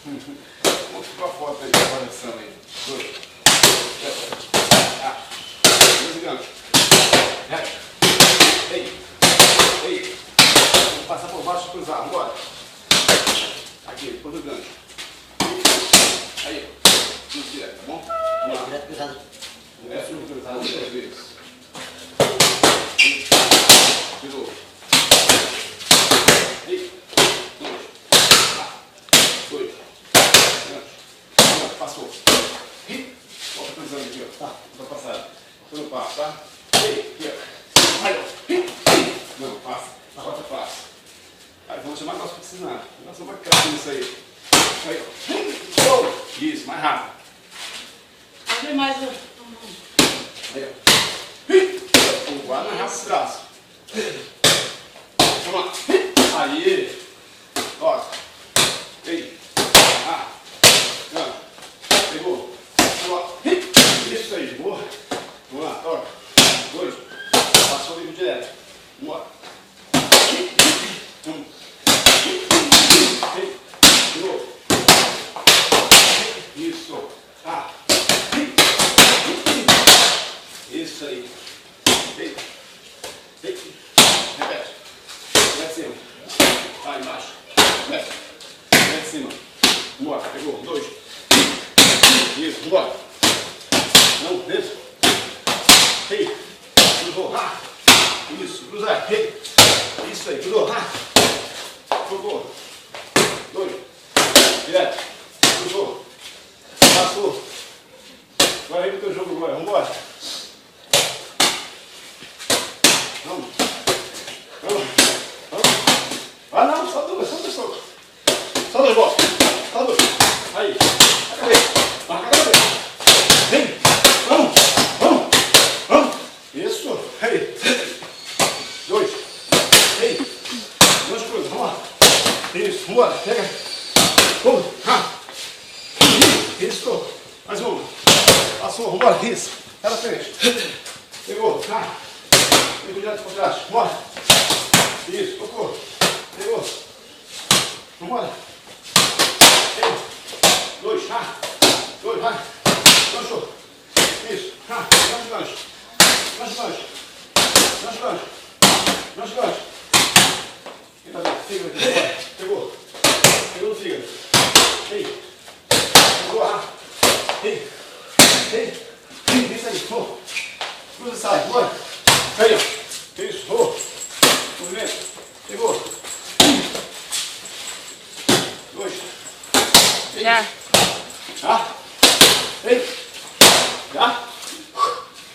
Vamos para a foto aí, avaliação aí. 2. Ah. 2 ganchos. Ei. Ei. Vamos passar por baixo e cruzar. Vamos embora. Aqui, depois do gancho. Aí. Tudo direto, tá bom? Vamos lá. Direto cruzado. Direto cruzado 3 vezes. De novo. Ei. 2. Passou. Volta cruzando aqui, ó. Tá. Vai passar. Eu não passo, tá? Ei, aqui, ó. Vai, ó. Não, passa. Volta, passa. Aí vamos chamar nós para ensinar. Nós vamos ficar isso aí. Aí, ó. Isso, mais rápido. Abre mais. Aí, ó. O guarda mais rápido esse braço. Vamos lá. Aí. Ó. Ei. Ah. Pegou. Isso aí, boa. Vamos lá, toca. 2. Passou o livro direto. Vamos lá. 1. De novo. Isso. Ah. Isso aí. Ei. Ei. Repete. Vai de cima. Vai embaixo. Repete. Vai de cima. Vamos lá. Pegou. 2. Isso. Vamos embora. Não, dentro. Ei. Cruzou. Ah. Isso. Cruzar. Ei. Isso aí. Cruzou. Ah. Cruzou. 2. Direto. Cruzou. Passou. Agora vem pro teu jogo agora. Vamos embora. Vamos. Vamos. Vamos. Ah não, só 2. Só 2 socos. Só 2 bolas. Só 2. Aí. Acabei. Marca a cabeça. Vem. Vamos. Vamos. Vamos. Isso. Aí. 2. Ei. 2 cruzes. Vamos lá. Isso. Vamos embora. Pega. Ah. Isso. Mais uma. Passou. Vamos embora. Isso. Vai na frente. Pegou. Ah. Pegou direto para trás. Vamos embora. Isso. Tocou. Pegou. Vamos embora. 2. Ah. 2. Vai. Ganchou. Isso. Ah. Gancho, gancho. Gancho, gancho. Gancho, gancho. Gancho, gancho. Eita, fígado aqui. Bora. Pegou. Pegou no fígado. Ei. Pegou. Ah. Ei. Ei. Isso aí. Oh. Cruza e sai. Bora. Aí, ó. Isso. Oh. Movimento. Pegou. 2. Já. Ah.